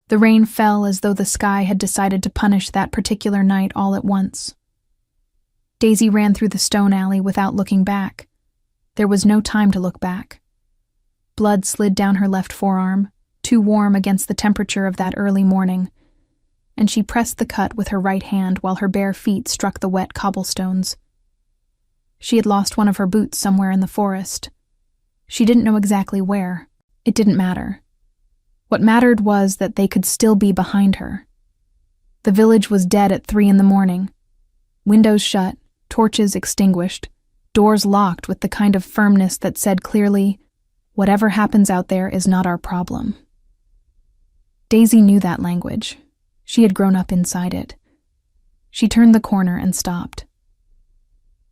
The rain fell as though the sky had decided to punish that particular night all at once. Daisy ran through the stone alley without looking back. There was no time to look back. Blood slid down her left forearm, too warm against the temperature of that early morning, and she pressed the cut with her right hand while her bare feet struck the wet cobblestones. She had lost one of her boots somewhere in the forest. She didn't know exactly where. It didn't matter. What mattered was that they could still be behind her. The village was dead at 3 a.m. Windows shut, torches extinguished, doors locked with the kind of firmness that said clearly, "Whatever happens out there is not our problem." Daisy knew that language. She had grown up inside it. She turned the corner and stopped.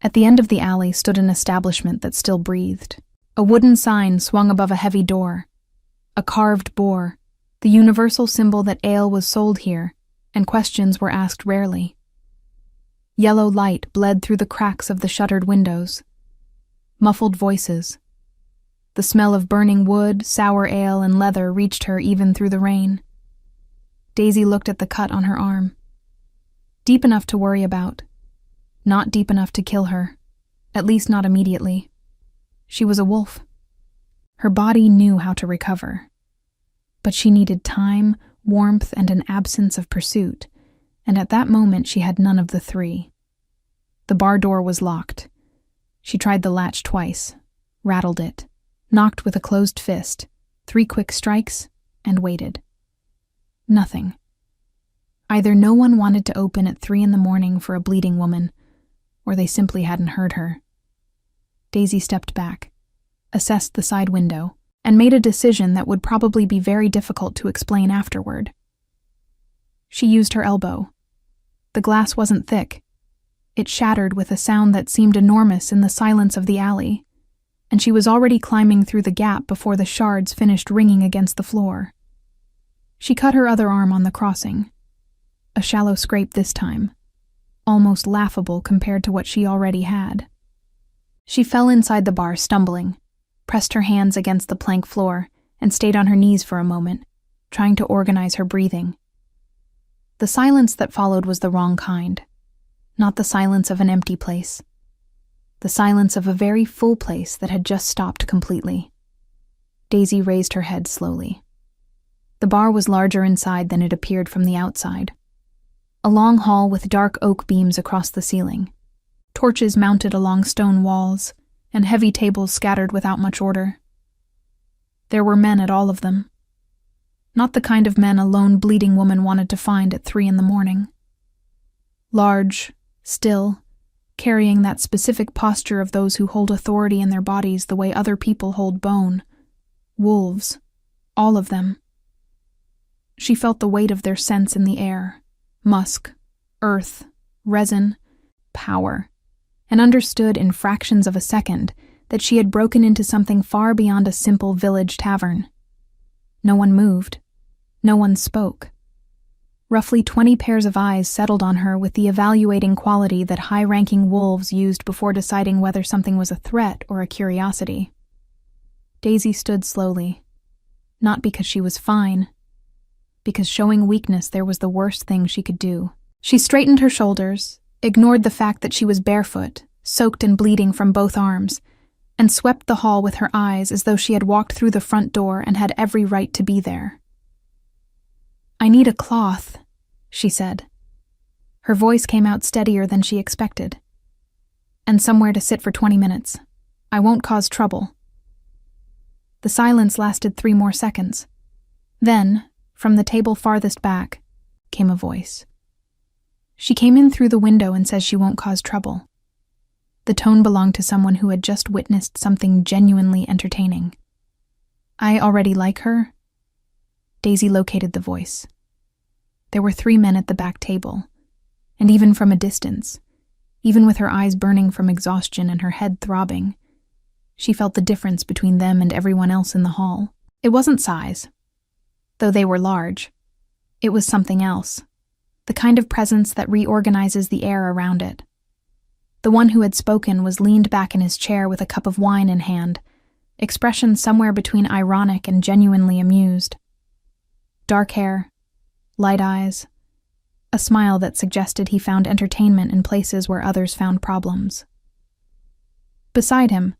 At the end of the alley stood an establishment that still breathed. A wooden sign swung above a heavy door. A carved boar, the universal symbol that ale was sold here, and questions were asked rarely. Yellow light bled through the cracks of the shuttered windows. Muffled voices. The smell of burning wood, sour ale, and leather reached her even through the rain. Daisy looked at the cut on her arm. Deep enough to worry about. Not deep enough to kill her, at least not immediately. She was a wolf. Her body knew how to recover. But she needed time, warmth, and an absence of pursuit, and at that moment she had none of the three. The bar door was locked. She tried the latch twice, rattled it, knocked with a closed fist, 3 quick strikes, and waited. Nothing. Either no one wanted to open at 3 a.m. for a bleeding woman, or they simply hadn't heard her. Daisy stepped back, assessed the side window, and made a decision that would probably be very difficult to explain afterward. She used her elbow. The glass wasn't thick. It shattered with a sound that seemed enormous in the silence of the alley, and she was already climbing through the gap before the shards finished ringing against the floor. She cut her other arm on the crossing. A shallow scrape this time, almost laughable compared to what she already had. She fell inside the bar, stumbling, pressed her hands against the plank floor, and stayed on her knees for a moment, trying to organize her breathing. The silence that followed was the wrong kind. Not the silence of an empty place. The silence of a very full place that had just stopped completely. Daisy raised her head slowly. The bar was larger inside than it appeared from the outside. A long hall with dark oak beams across the ceiling, torches mounted along stone walls, and heavy tables scattered without much order. There were men at all of them. Not the kind of men a lone bleeding woman wanted to find at 3 a.m. Large, still, carrying that specific posture of those who hold authority in their bodies the way other people hold bone. Wolves. All of them. She felt the weight of their scents in the air. Musk, earth, resin, power, and understood in fractions of a second that she had broken into something far beyond a simple village tavern. No one moved. No one spoke. Roughly 20 pairs of eyes settled on her with the evaluating quality that high-ranking wolves used before deciding whether something was a threat or a curiosity. Daisy stood slowly, not because she was fine, because showing weakness there was the worst thing she could do. She straightened her shoulders, ignored the fact that she was barefoot, soaked and bleeding from both arms, and swept the hall with her eyes as though she had walked through the front door and had every right to be there. "I need a cloth," she said. Her voice came out steadier than she expected. "And somewhere to sit for 20 minutes. I won't cause trouble." The silence lasted 3 more seconds. Then, from the table farthest back, came a voice. "She came in through the window and says she won't cause trouble." The tone belonged to someone who had just witnessed something genuinely entertaining. "I already like her?" Daisy located the voice. There were 3 men at the back table, and even from a distance, even with her eyes burning from exhaustion and her head throbbing, she felt the difference between them and everyone else in the hall. It wasn't size, though they were large. It was something else, the kind of presence that reorganizes the air around it. The one who had spoken was leaned back in his chair with a cup of wine in hand, expression somewhere between ironic and genuinely amused. Dark hair, light eyes, a smile that suggested he found entertainment in places where others found problems. Beside him,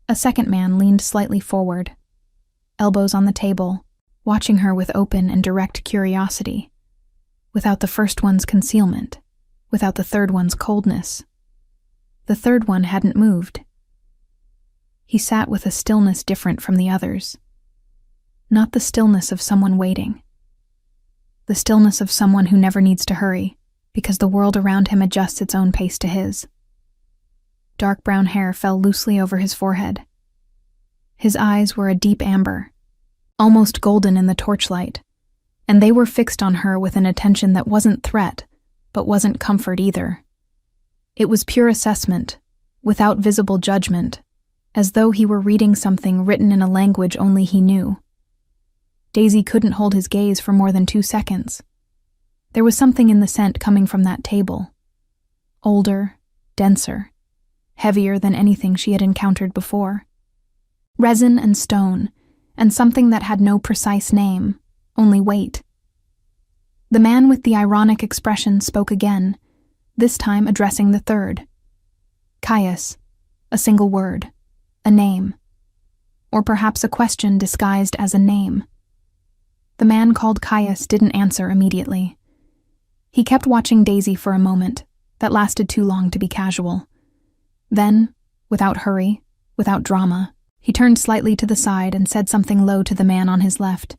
a second man leaned slightly forward, elbows on the table, watching her with open and direct curiosity, without the first one's concealment, without the third one's coldness. The third one hadn't moved. He sat with a stillness different from the others. Not the stillness of someone waiting. The stillness of someone who never needs to hurry, because the world around him adjusts its own pace to his. Dark brown hair fell loosely over his forehead. His eyes were a deep amber, almost golden in the torchlight, and they were fixed on her with an attention that wasn't threat, but wasn't comfort either. It was pure assessment, without visible judgment, as though he were reading something written in a language only he knew. Daisy couldn't hold his gaze for more than 2 seconds. There was something in the scent coming from that table. Older, denser, heavier than anything she had encountered before. Resin and stone, and something that had no precise name, only weight. The man with the ironic expression spoke again, this time addressing the third. Caius, a single word, a name. Or perhaps a question disguised as a name. The man called Caius didn't answer immediately. He kept watching Daisy for a moment, that lasted too long to be casual. Then, without hurry, without drama, he turned slightly to the side and said something low to the man on his left.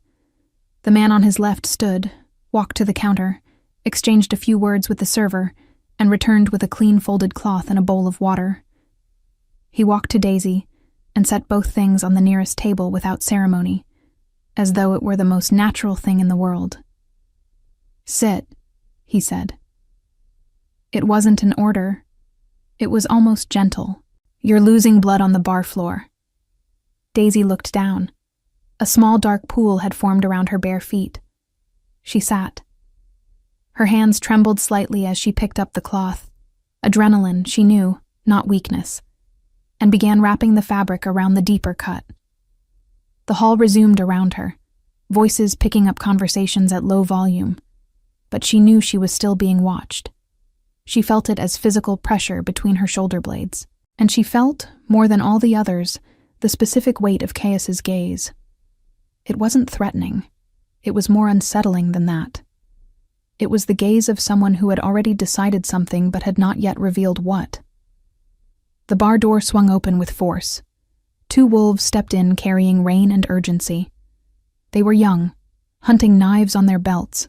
The man on his left stood, walked to the counter, exchanged a few words with the server, and returned with a clean folded cloth and a bowl of water. He walked to Daisy and set both things on the nearest table without ceremony, as though it were the most natural thing in the world. "Sit," he said. It wasn't an order. It was almost gentle. "You're losing blood on the bar floor." Daisy looked down. A small dark pool had formed around her bare feet. She sat. Her hands trembled slightly as she picked up the cloth. Adrenaline, she knew, not weakness, and began wrapping the fabric around the deeper cut. The hall resumed around her, voices picking up conversations at low volume, but she knew she was still being watched. She felt it as physical pressure between her shoulder blades, and she felt, more than all the others, the specific weight of Caius's gaze. It wasn't threatening. It was more unsettling than that. It was the gaze of someone who had already decided something but had not yet revealed what. The bar door swung open with force. 2 wolves stepped in carrying rain and urgency. They were young, hunting knives on their belts,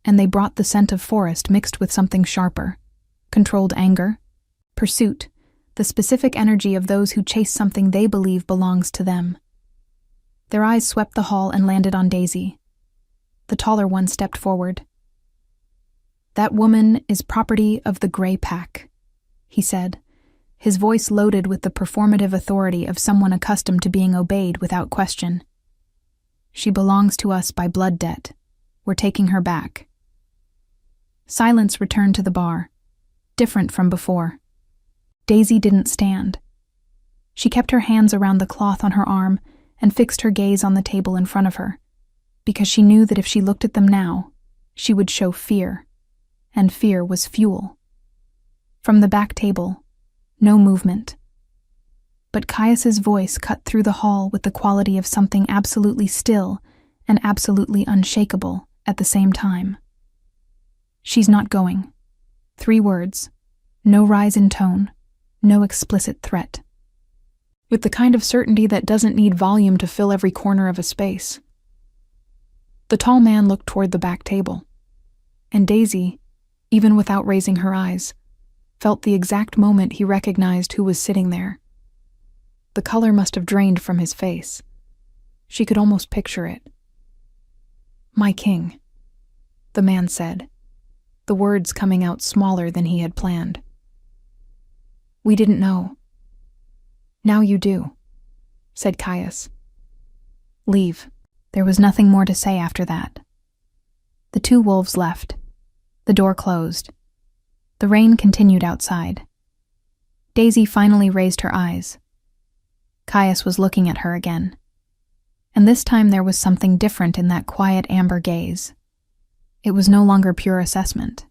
and they brought the scent of forest mixed with something sharper. Controlled anger, pursuit, the specific energy of those who chase something they believe belongs to them. Their eyes swept the hall and landed on Daisy. The taller one stepped forward. "That woman is property of the Grey Pack," he said, his voice loaded with the performative authority of someone accustomed to being obeyed without question. "She belongs to us by blood debt. We're taking her back." Silence returned to the bar, different from before. Daisy didn't stand. She kept her hands around the cloth on her arm and fixed her gaze on the table in front of her, because she knew that if she looked at them now, she would show fear, and fear was fuel. From the back table, no movement. But Caius's voice cut through the hall with the quality of something absolutely still and absolutely unshakable at the same time. "She's not going." 3 words, no rise in tone, no explicit threat. With the kind of certainty that doesn't need volume to fill every corner of a space. The tall man looked toward the back table, and Daisy, even without raising her eyes, felt the exact moment he recognized who was sitting there. The color must have drained from his face. She could almost picture it. "My king," the man said, the words coming out smaller than he had planned. "We didn't know." "Now you do," said Caius. "Leave." There was nothing more to say after that. The 2 wolves left. The door closed. The rain continued outside. Daisy finally raised her eyes. Caius was looking at her again. And this time there was something different in that quiet amber gaze. It was no longer pure assessment.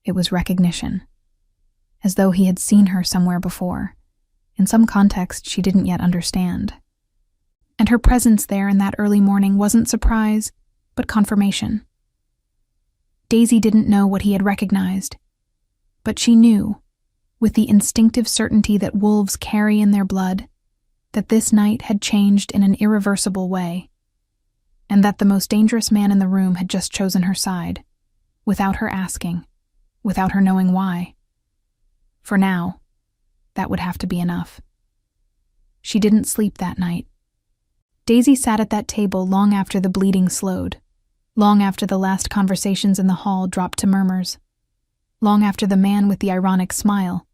It was recognition. As though he had seen her somewhere before, in some context she didn't yet understand. And her presence there in that early morning wasn't surprise, but confirmation. Daisy didn't know what he had recognized, but she knew, with the instinctive certainty that wolves carry in their blood, that this night had changed in an irreversible way, and that the most dangerous man in the room had just chosen her side, without her asking, without her knowing why. For now, that would have to be enough. She didn't sleep that night. Daisy sat at that table long after the bleeding slowed, long after the last conversations in the hall dropped to murmurs, long after the man with the ironic smile,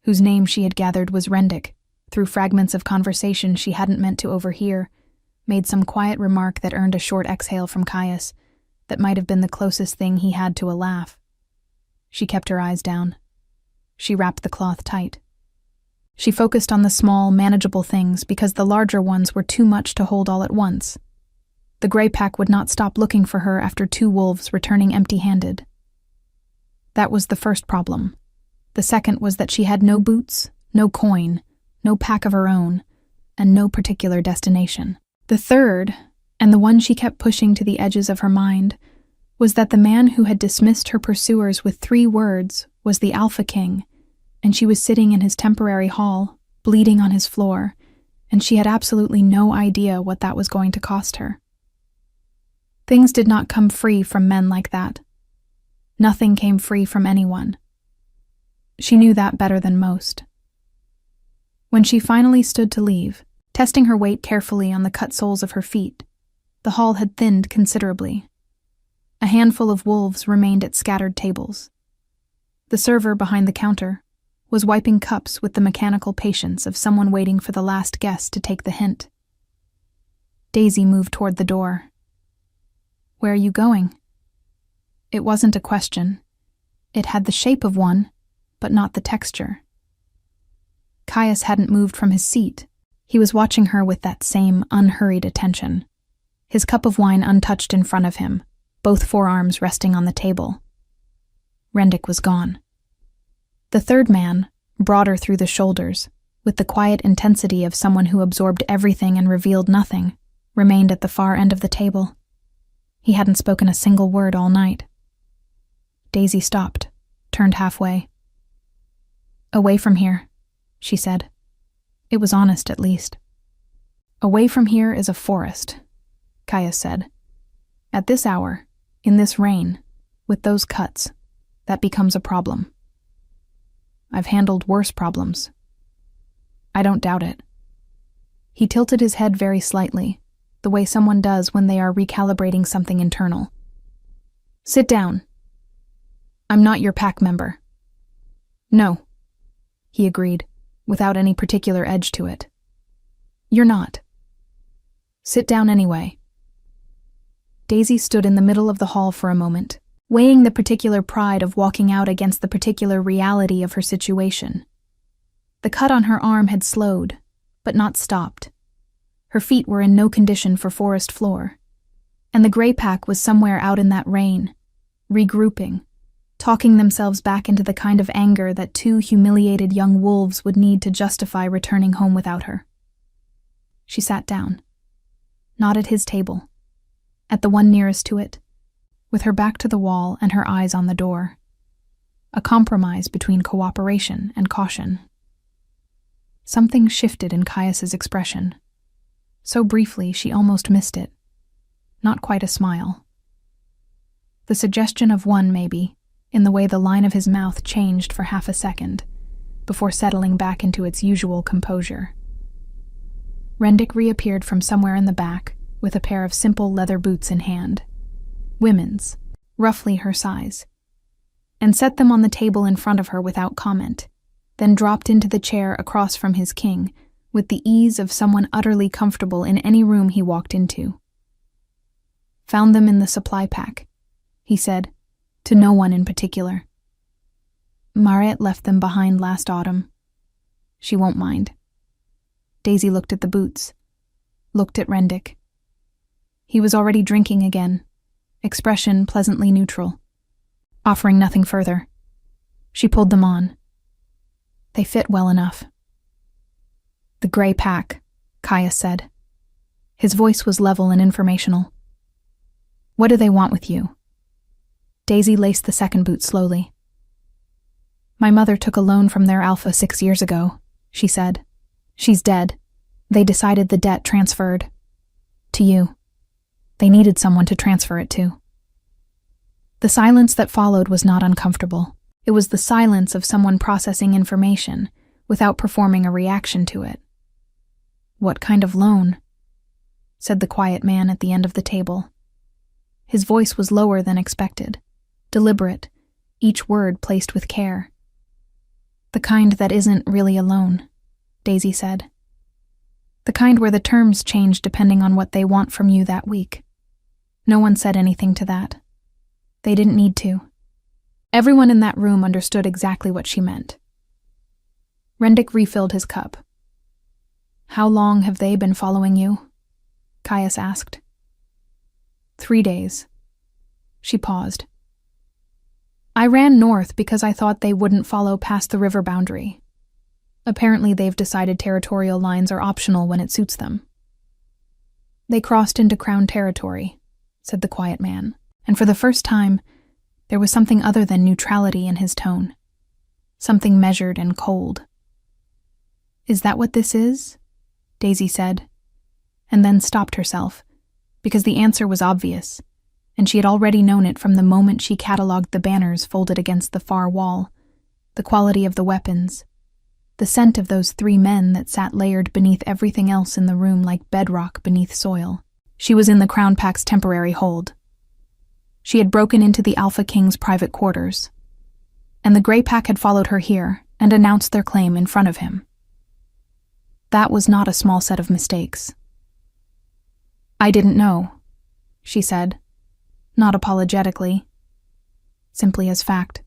whose name she had gathered was Rendick, through fragments of conversation she hadn't meant to overhear, made some quiet remark that earned a short exhale from Caius that might have been the closest thing he had to a laugh. She kept her eyes down. She wrapped the cloth tight. She focused on the small, manageable things because the larger ones were too much to hold all at once. The Grey Pack would not stop looking for her after 2 wolves returning empty-handed. That was the first problem. The second was that she had no boots, no coin, no pack of her own, and no particular destination. The third, and the one she kept pushing to the edges of her mind, was that the man who had dismissed her pursuers with 3 words was the Alpha King, and she was sitting in his temporary hall, bleeding on his floor, and she had absolutely no idea what that was going to cost her. Things did not come free from men like that. Nothing came free from anyone. She knew that better than most. When she finally stood to leave, testing her weight carefully on the cut soles of her feet, the hall had thinned considerably. A handful of wolves remained at scattered tables. The server behind the counter was wiping cups with the mechanical patience of someone waiting for the last guest to take the hint. Daisy moved toward the door. "Where are you going?" It wasn't a question. It had the shape of one, but not the texture. Caius hadn't moved from his seat. He was watching her with that same unhurried attention, his cup of wine untouched in front of him, both forearms resting on the table. Rendick was gone. The third man, broader through the shoulders, with the quiet intensity of someone who absorbed everything and revealed nothing, remained at the far end of the table. He hadn't spoken a single word all night. Daisy stopped, turned halfway. "Away from here," she said. It was honest, at least. "Away from here is a forest," Caius said. "At this hour, in this rain, with those cuts, that becomes a problem. I've handled worse problems. I don't doubt it." He tilted his head very slightly, the way someone does when they are recalibrating something internal. "Sit down. I'm not your pack member." "No," he agreed, without any particular edge to it. "You're not. Sit down anyway." Daisy stood in the middle of the hall for a moment, weighing the particular pride of walking out against the particular reality of her situation. The cut on her arm had slowed, but not stopped. Her feet were in no condition for forest floor, and the Grey Pack was somewhere out in that rain, regrouping, talking themselves back into the kind of anger that 2 humiliated young wolves would need to justify returning home without her. She sat down, not at his table, at the one nearest to it, with her back to the wall and her eyes on the door. A compromise between cooperation and caution. Something shifted in Caius's expression. So briefly she almost missed it. Not quite a smile. The suggestion of one, maybe, in the way the line of his mouth changed for half a second, before settling back into its usual composure. Rendick reappeared from somewhere in the back, with a pair of simple leather boots in hand. Women's, roughly her size, and set them on the table in front of her without comment, then dropped into the chair across from his king, with the ease of someone utterly comfortable in any room he walked into. "Found them in the supply pack," he said, to no one in particular. "Mariette left them behind last autumn. She won't mind." Daisy looked at the boots, looked at Rendick. He was already drinking again, expression pleasantly neutral. Offering nothing further, she pulled them on. They fit well enough. The gray pack, Caius said. His voice was level and informational. What do they want with you? Daisy laced the second boot slowly. My mother took a loan from their Alpha 6 years ago, she said. She's dead. They decided the debt transferred. To you. They needed someone to transfer it to. The silence that followed was not uncomfortable. It was the silence of someone processing information without performing a reaction to it. What kind of loan? Said the quiet man at the end of the table. His voice was lower than expected, deliberate, each word placed with care. The kind that isn't really a loan, Daisy said. The kind where the terms change depending on what they want from you that week. No one said anything to that. They didn't need to. Everyone in that room understood exactly what she meant. Rendick refilled his cup. How long have they been following you? Caius asked. 3 days. She paused. I ran north because I thought they wouldn't follow past the river boundary. Apparently they've decided territorial lines are optional when it suits them. They crossed into Crown territory, said the quiet man, and for the first time, there was something other than neutrality in his tone. Something measured and cold. Is that what this is? Daisy said, and then stopped herself, because the answer was obvious, and she had already known it from the moment she catalogued the banners folded against the far wall, the quality of the weapons, the scent of those 3 men that sat layered beneath everything else in the room like bedrock beneath soil. She was in the Crown Pack's temporary hold. She had broken into the Alpha King's private quarters, and the Grey Pack had followed her here and announced their claim in front of him. That was not a small set of mistakes. I didn't know, she said, not apologetically, simply as fact.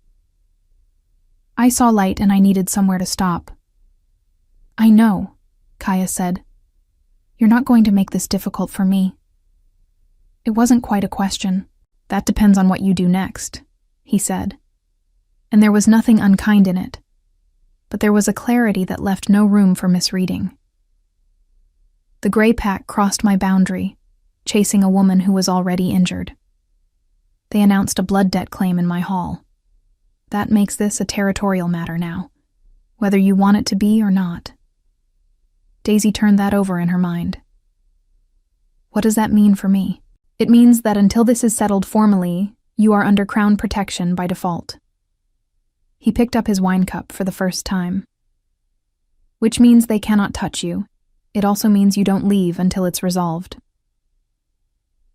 I saw light and I needed somewhere to stop. I know, Caius said. You're not going to make this difficult for me. It wasn't quite a question. That depends on what you do next, he said. And there was nothing unkind in it, but there was a clarity that left no room for misreading. The Grey Pack crossed my boundary, chasing a woman who was already injured. They announced a blood debt claim in my hall. That makes this a territorial matter now, whether you want it to be or not. Daisy turned that over in her mind. What does that mean for me? It means that until this is settled formally, you are under Crown protection by default. He picked up his wine cup for the first time. Which means they cannot touch you. It also means you don't leave until it's resolved.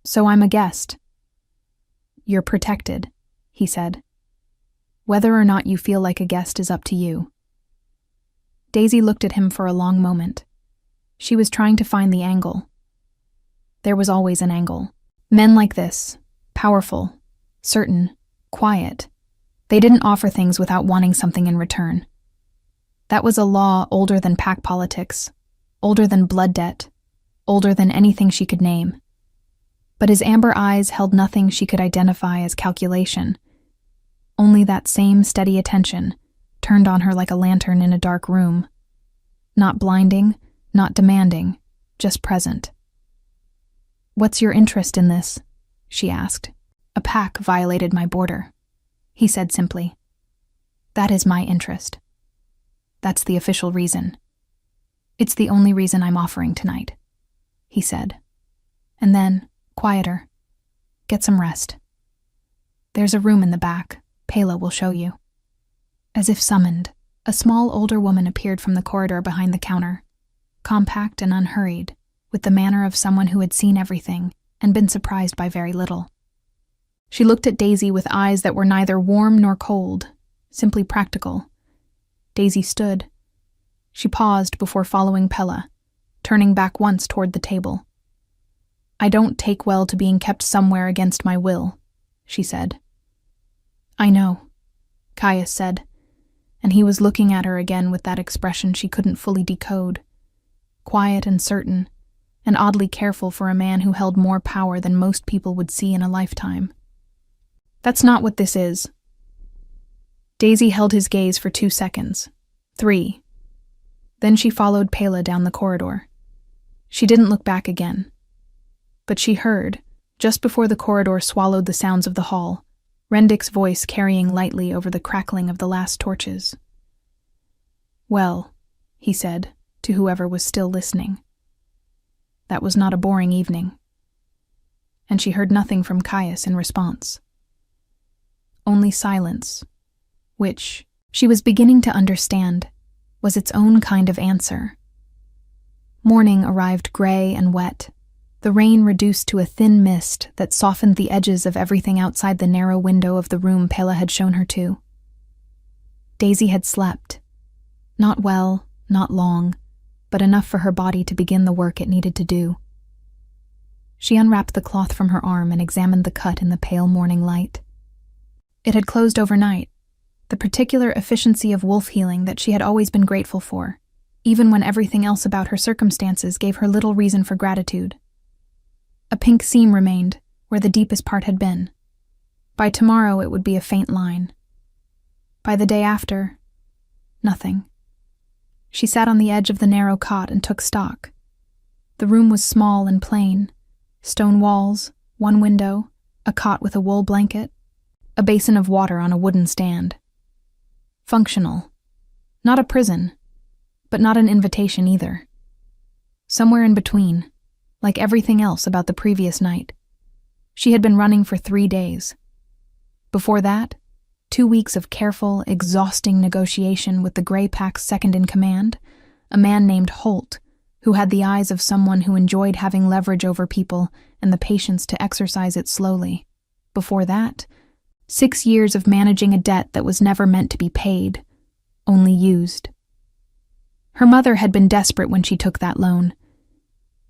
So I'm a guest. You're protected, he said. Whether or not you feel like a guest is up to you. Daisy looked at him for a long moment. She was trying to find the angle. There was always an angle. Men like this, powerful, certain, quiet, they didn't offer things without wanting something in return. That was a law older than pack politics, older than blood debt, older than anything she could name. But his amber eyes held nothing she could identify as calculation. Only that same steady attention, turned on her like a lantern in a dark room. Not blinding, not demanding, just present. What's your interest in this? She asked. A pack violated my border, he said simply. That is my interest. That's the official reason. It's the only reason I'm offering tonight, he said. And then, quieter, get some rest. There's a room in the back. Pela will show you. As if summoned, a small older woman appeared from the corridor behind the counter, compact and unhurried, with the manner of someone who had seen everything and been surprised by very little. She looked at Daisy with eyes that were neither warm nor cold, simply practical. Daisy stood. She paused before following Pela, turning back once toward the table. I don't take well to being kept somewhere against my will, she said. I know, Caius said, and he was looking at her again with that expression she couldn't fully decode. Quiet and certain, and oddly careful for a man who held more power than most people would see in a lifetime. "That's not what this is." Daisy held his gaze for 2 seconds. 3. Then she followed Pela down the corridor. She didn't look back again. But she heard, just before the corridor swallowed the sounds of the hall, Rendik's voice carrying lightly over the crackling of the last torches. "Well," he said, to whoever was still listening. That was not a boring evening. And she heard nothing from Caius in response. Only silence, which, she was beginning to understand, was its own kind of answer. Morning arrived gray and wet, the rain reduced to a thin mist that softened the edges of everything outside the narrow window of the room Pela had shown her to. Daisy had slept. Not well, not long, but enough for her body to begin the work it needed to do. She unwrapped the cloth from her arm and examined the cut in the pale morning light. It had closed overnight, the particular efficiency of wolf healing that she had always been grateful for, even when everything else about her circumstances gave her little reason for gratitude. A pink seam remained, where the deepest part had been. By tomorrow it would be a faint line. By the day after, nothing. She sat on the edge of the narrow cot and took stock. The room was small and plain. Stone walls, one window, a cot with a wool blanket, a basin of water on a wooden stand. Functional. Not a prison, but not an invitation either. Somewhere in between, like everything else about the previous night. She had been running for 3 days. Before that, 2 weeks of careful, exhausting negotiation with the Grey Pack's second-in-command, a man named Holt, who had the eyes of someone who enjoyed having leverage over people and the patience to exercise it slowly. Before that, 6 years of managing a debt that was never meant to be paid, only used. Her mother had been desperate when she took that loan.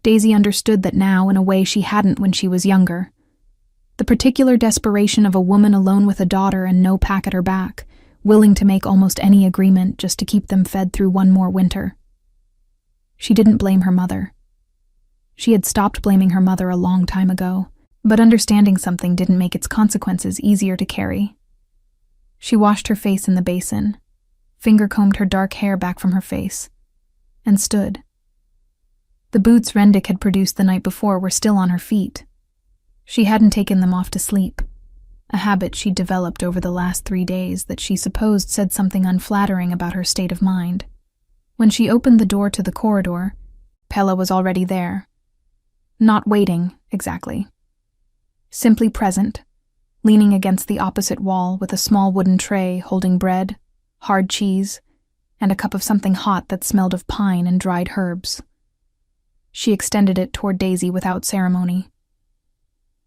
Daisy understood that now in a way she hadn't when she was younger. The particular desperation of a woman alone with a daughter and no pack at her back, willing to make almost any agreement just to keep them fed through one more winter. She didn't blame her mother. She had stopped blaming her mother a long time ago, but understanding something didn't make its consequences easier to carry. She washed her face in the basin, finger-combed her dark hair back from her face, and stood. The boots Rendik had produced the night before were still on her feet. She hadn't taken them off to sleep, a habit she'd developed over the last 3 days that she supposed said something unflattering about her state of mind. When she opened the door to the corridor, Pela was already there. Not waiting, exactly. Simply present, leaning against the opposite wall with a small wooden tray holding bread, hard cheese, and a cup of something hot that smelled of pine and dried herbs. She extended it toward Daisy without ceremony.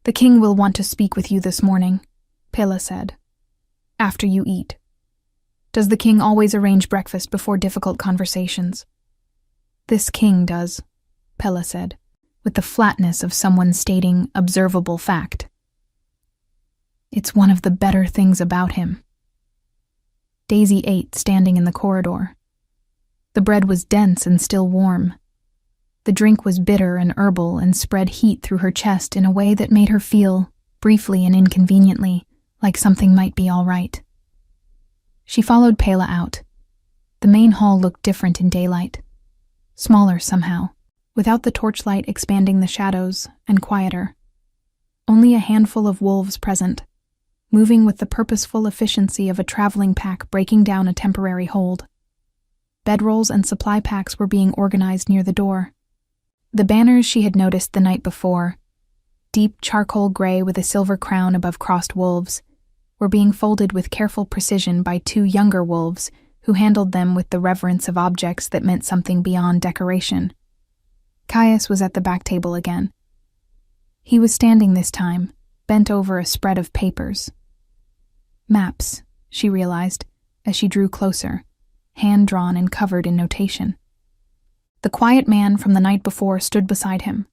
"The king will want to speak with you this morning," Pela said. "After you eat. Does the king always arrange breakfast before difficult conversations?" "This king does," Pela said, with the flatness of someone stating observable fact. "It's one of the better things about him." Daisy ate, standing in the corridor. The bread was dense and still warm. The drink was bitter and herbal and spread heat through her chest in a way that made her feel, briefly and inconveniently, like something might be all right. She followed Pela out. The main hall looked different in daylight. Smaller somehow, without the torchlight expanding the shadows, and quieter. Only a handful of wolves present, moving with the purposeful efficiency of a traveling pack breaking down a temporary hold. Bedrolls and supply packs were being organized near the door. The banners she had noticed the night before, deep charcoal gray with a silver crown above crossed wolves, were being folded with careful precision by 2 younger wolves who handled them with the reverence of objects that meant something beyond decoration. Caius was at the back table again. He was standing this time, bent over a spread of papers. Maps, she realized, as she drew closer, hand-drawn and covered in notation. The quiet man from the night before stood beside him,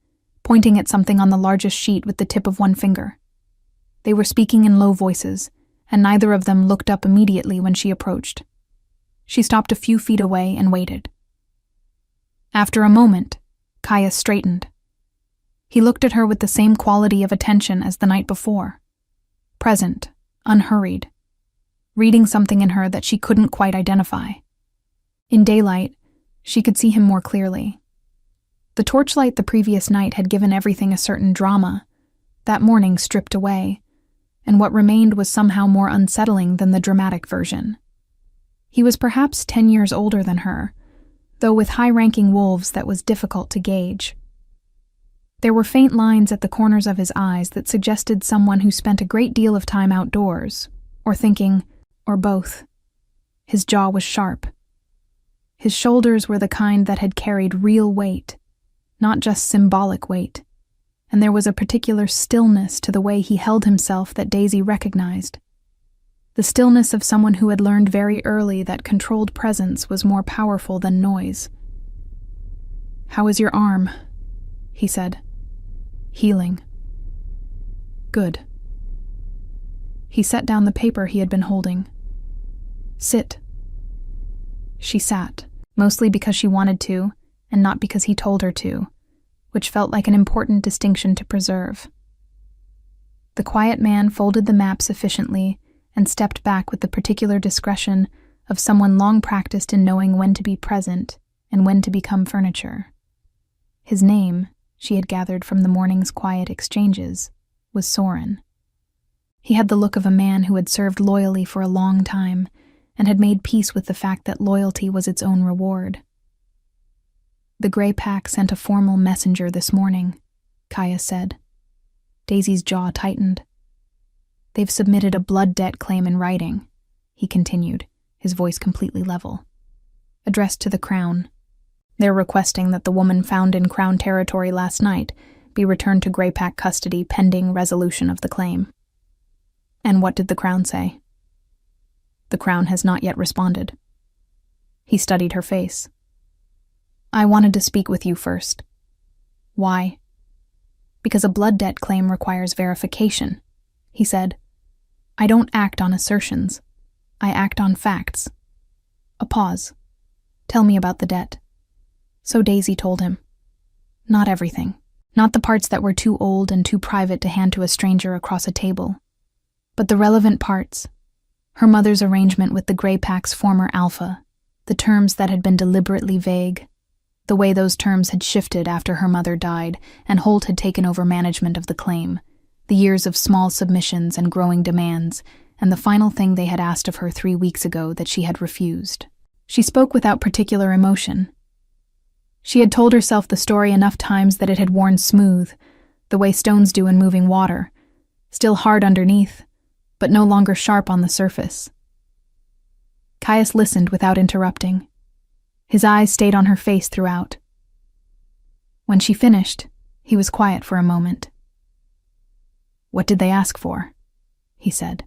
pointing at something on the largest sheet with the tip of one finger. They were speaking in low voices, and neither of them looked up immediately when she approached. She stopped a few feet away and waited. After a moment, Caius straightened, He looked at her with the same quality of attention as the night before. Present, unhurried, reading something in her that she couldn't quite identify. In daylight, she could see him more clearly. The torchlight the previous night had given everything a certain drama, that morning stripped away, and what remained was somehow more unsettling than the dramatic version. He was perhaps 10 years older than her, though with high-ranking wolves that was difficult to gauge. There were faint lines at the corners of his eyes that suggested someone who spent a great deal of time outdoors, or thinking, or both. His jaw was sharp. His shoulders were the kind that had carried real weight, not just symbolic weight, and there was a particular stillness to the way he held himself that Daisy recognized. The stillness of someone who had learned very early that controlled presence was more powerful than noise. "How is your arm?" he said. "Healing." "Good." He set down the paper he had been holding. "Sit." She sat, mostly because she wanted to, and not because he told her to, which felt like an important distinction to preserve. The quiet man folded the map sufficiently and stepped back with the particular discretion of someone long practiced in knowing when to be present and when to become furniture. His name, she had gathered from the morning's quiet exchanges, was Soren. He had the look of a man who had served loyally for a long time and had made peace with the fact that loyalty was its own reward. "The Grey Pack sent a formal messenger this morning," Caius said. Daisy's jaw tightened. "They've submitted a blood debt claim in writing," he continued, his voice completely level. "Addressed to the Crown. They're requesting that the woman found in Crown territory last night be returned to Grey Pack custody pending resolution of the claim." "And what did the Crown say?" "The Crown has not yet responded." He studied her face. "I wanted to speak with you first." "Why?" "Because a blood debt claim requires verification," he said. "I don't act on assertions. I act on facts." A pause. "Tell me about the debt." So Daisy told him. Not everything. Not the parts that were too old and too private to hand to a stranger across a table. But the relevant parts. Her mother's arrangement with the Grey Pack's former alpha, the terms that had been deliberately vague, the way those terms had shifted after her mother died and Holt had taken over management of the claim, the years of small submissions and growing demands, and the final thing they had asked of her 3 weeks ago that she had refused. She spoke without particular emotion. She had told herself the story enough times that it had worn smooth, the way stones do in moving water, still hard underneath, but no longer sharp on the surface. Caius listened without interrupting. His eyes stayed on her face throughout. When she finished, he was quiet for a moment. "What did they ask for?" he said.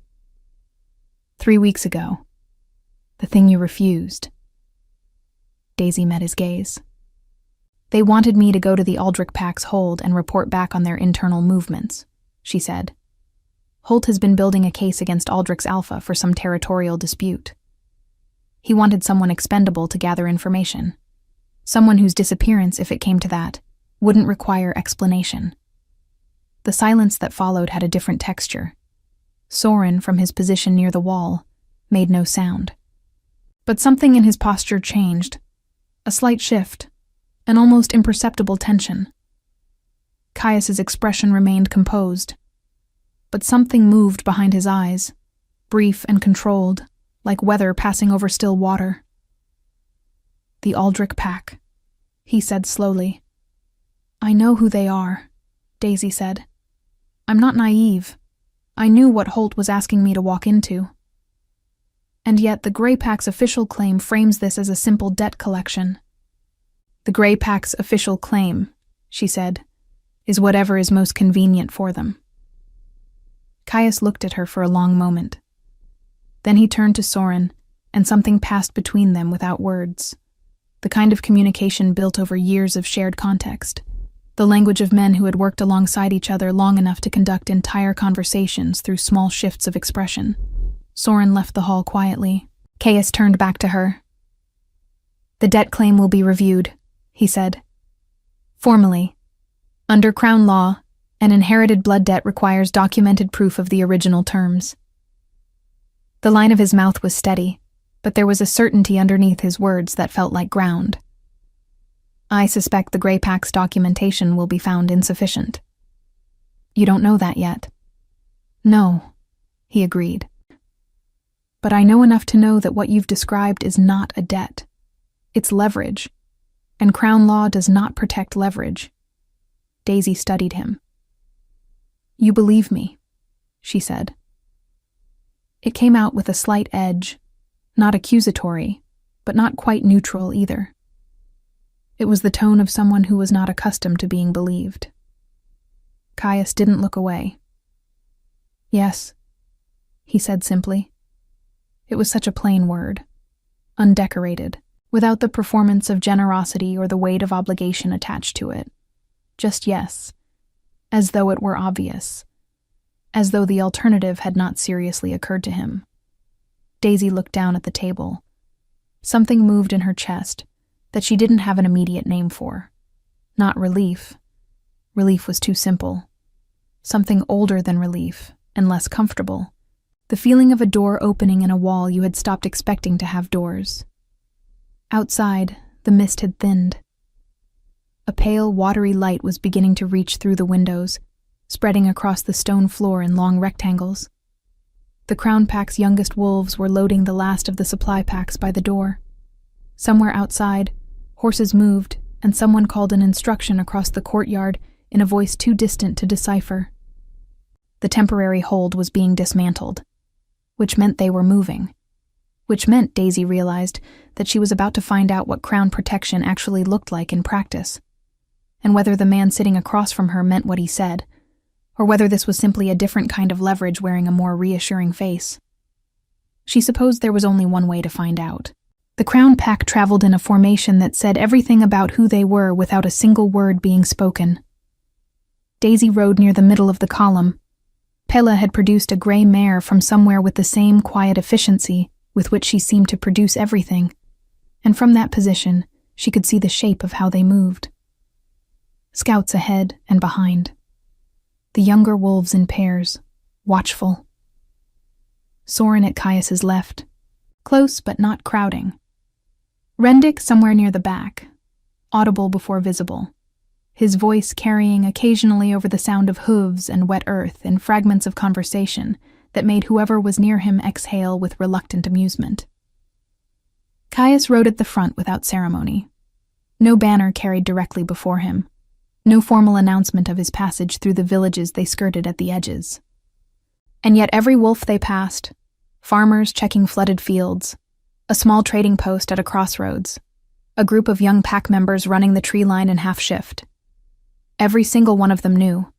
3 weeks ago. The thing you refused." Daisy met his gaze. "They wanted me to go to the Aldrich Pack's hold and report back on their internal movements," she said. "Holt has been building a case against Aldrich's Alpha for some territorial dispute. He wanted someone expendable to gather information. Someone whose disappearance, if it came to that, wouldn't require explanation." The silence that followed had a different texture. Soren, from his position near the wall, made no sound. But something in his posture changed. A slight shift, an almost imperceptible tension. Caius's expression remained composed, but something moved behind his eyes, brief and controlled, like weather passing over still water. "The Aldrich Pack," he said slowly. "I know who they are," Daisy said. "I'm not naive. I knew what Holt was asking me to walk into. And yet the Grey Pack's official claim frames this as a simple debt collection." "The Grey Pack's official claim," she said, "is whatever is most convenient for them." Caius looked at her for a long moment. Then he turned to Soren, and something passed between them without words. The kind of communication built over years of shared context. The language of men who had worked alongside each other long enough to conduct entire conversations through small shifts of expression. Soren left the hall quietly. Caius turned back to her. "The debt claim will be reviewed," he said. "Formally. Under Crown law, an inherited blood debt requires documented proof of the original terms. The line of his mouth was steady, but there was a certainty underneath his words that felt like ground. I suspect the Grey Pack's documentation will be found insufficient. You don't know that yet. No, he agreed. But I know enough to know that what you've described is not a debt. It's leverage, and Crown law does not protect leverage. Daisy studied him. You believe me, she said. It came out with a slight edge, not accusatory, but not quite neutral either. It was the tone of someone who was not accustomed to being believed. Caius didn't look away. Yes, he said simply. It was such a plain word, undecorated, without the performance of generosity or the weight of obligation attached to it. Just yes, as though it were obvious, as though the alternative had not seriously occurred to him. Daisy looked down at the table. Something moved in her chest that she didn't have an immediate name for. Not relief. Relief was too simple. Something older than relief, and less comfortable. The feeling of a door opening in a wall you had stopped expecting to have doors. Outside, the mist had thinned. A pale, watery light was beginning to reach through the windows, spreading across the stone floor in long rectangles. The Crown Pack's youngest wolves were loading the last of the supply packs by the door. Somewhere outside, horses moved, and someone called an instruction across the courtyard in a voice too distant to decipher. The temporary hold was being dismantled, which meant they were moving, which meant, Daisy realized, that she was about to find out what Crown protection actually looked like in practice, and whether the man sitting across from her meant what he said, or whether this was simply a different kind of leverage wearing a more reassuring face. She supposed there was only one way to find out. The Crown Pack traveled in a formation that said everything about who they were without a single word being spoken. Daisy rode near the middle of the column. Pella had produced a gray mare from somewhere with the same quiet efficiency with which she seemed to produce everything, and from that position she could see the shape of how they moved. Scouts ahead and behind. The younger wolves in pairs, watchful. Soren at Caius's left, close but not crowding. Rendick somewhere near the back, audible before visible, his voice carrying occasionally over the sound of hooves and wet earth and fragments of conversation that made whoever was near him exhale with reluctant amusement. Caius rode at the front without ceremony. No banner carried directly before him. No formal announcement of his passage through the villages they skirted at the edges. And yet every wolf they passed, farmers checking flooded fields, a small trading post at a crossroads, a group of young pack members running the tree line in half shift. Every single one of them knew.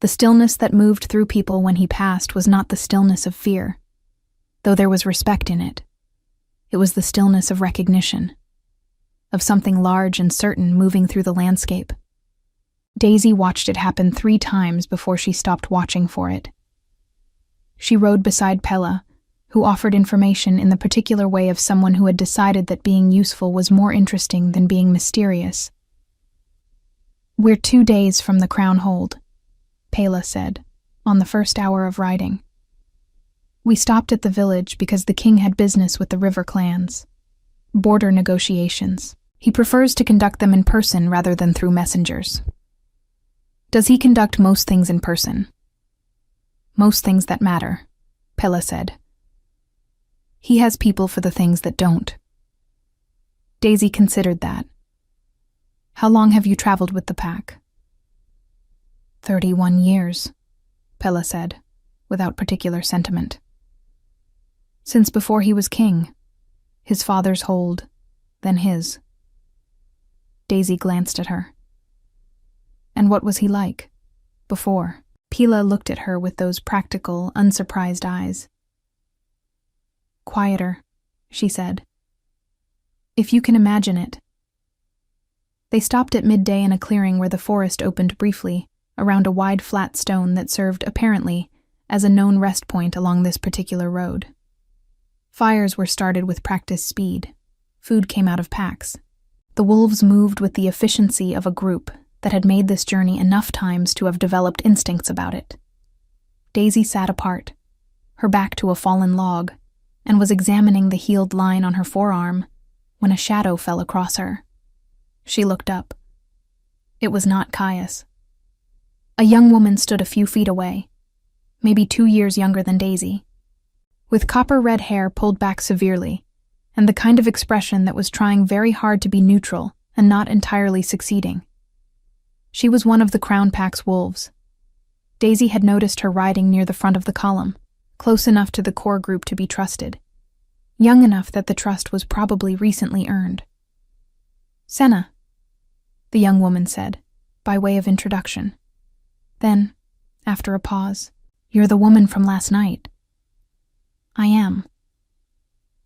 The stillness that moved through people when he passed was not the stillness of fear, though there was respect in it. It was the stillness of recognition, of something large and certain moving through the landscape. Daisy watched it happen 3 times before she stopped watching for it. She rode beside Pella, who offered information in the particular way of someone who had decided that being useful was more interesting than being mysterious. "We're 2 days from the Crown Hold," Pella said, on the first hour of riding. "We stopped at the village because the king had business with the river clans. Border negotiations. He prefers to conduct them in person rather than through messengers." "Does he conduct most things in person?" "Most things that matter," Pella said. "He has people for the things that don't." Daisy considered that. "How long have you traveled with the pack?" 31 years, Pella said, without particular sentiment. "Since before he was king. His father's hold, then his." Daisy glanced at her. "And what was he like? Before?" Pella looked at her with those practical, unsurprised eyes. "Quieter," she said. "If you can imagine it." They stopped at midday in a clearing where the forest opened briefly, around a wide flat stone that served, apparently, as a known rest point along this particular road. Fires were started with practiced speed. Food came out of packs. The wolves moved with the efficiency of a group, that had made this journey enough times to have developed instincts about it. Daisy sat apart, her back to a fallen log, and was examining the healed line on her forearm when a shadow fell across her. She looked up. It was not Caius. A young woman stood a few feet away, maybe 2 years younger than Daisy, with copper-red hair pulled back severely, and the kind of expression that was trying very hard to be neutral and not entirely succeeding. She was one of the Crown Pack's wolves. Daisy had noticed her riding near the front of the column, close enough to the core group to be trusted, young enough that the trust was probably recently earned. "Senna," the young woman said, by way of introduction. Then, after a pause, "You're the woman from last night." "I am.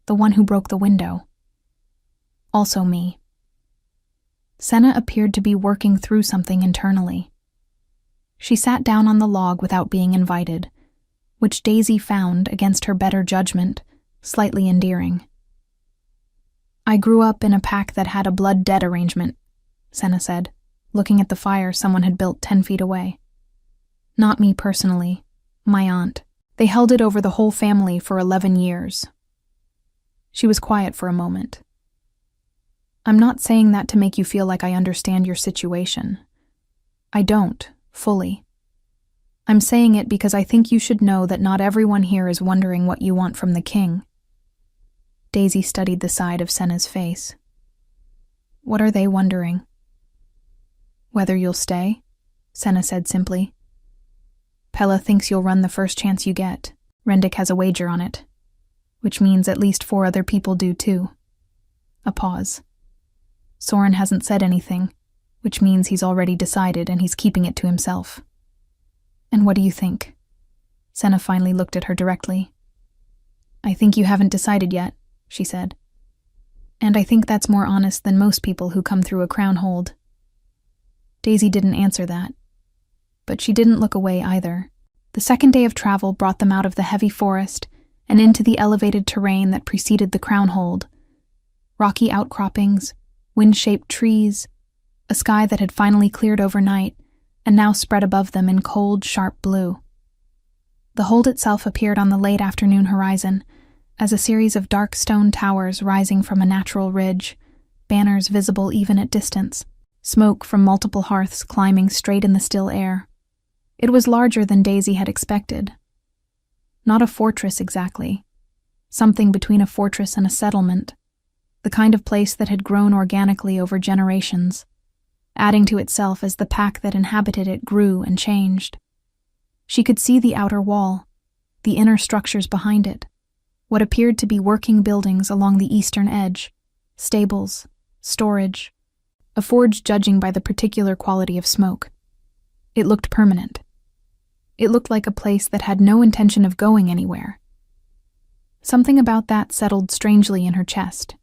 The one who broke the window. Also me." Senna appeared to be working through something internally. She sat down on the log without being invited, which Daisy found, against her better judgment, slightly endearing. "I grew up in a pack that had a blood debt arrangement," Senna said, looking at the fire someone had built 10 feet away. "Not me personally, my aunt. They held it over the whole family for 11 years. She was quiet for a moment. "I'm not saying that to make you feel like I understand your situation. I don't, fully. I'm saying it because I think you should know that not everyone here is wondering what you want from the king." Daisy studied the side of Senna's face. "What are they wondering?" "Whether you'll stay," Senna said simply. "Pella thinks you'll run the first chance you get. Rendick has a wager on it. Which means at least 4 other people do too." A pause. "Soren hasn't said anything, which means he's already decided and he's keeping it to himself." "And what do you think?" Senna finally looked at her directly. "I think you haven't decided yet," she said. "And I think that's more honest than most people who come through a crown hold." Daisy didn't answer that. But she didn't look away either. The second day of travel brought them out of the heavy forest and into the elevated terrain that preceded the crown hold. Rocky outcroppings, wind-shaped trees, a sky that had finally cleared overnight and now spread above them in cold, sharp blue. The hold itself appeared on the late afternoon horizon as a series of dark stone towers rising from a natural ridge, banners visible even at distance, smoke from multiple hearths climbing straight in the still air. It was larger than Daisy had expected. Not a fortress exactly. Something between a fortress and a settlement. The kind of place that had grown organically over generations, adding to itself as the pack that inhabited it grew and changed. She could see the outer wall, the inner structures behind it, what appeared to be working buildings along the eastern edge, stables, storage, a forge judging by the particular quality of smoke. It looked permanent. It looked like a place that had no intention of going anywhere. Something about that settled strangely in her chest.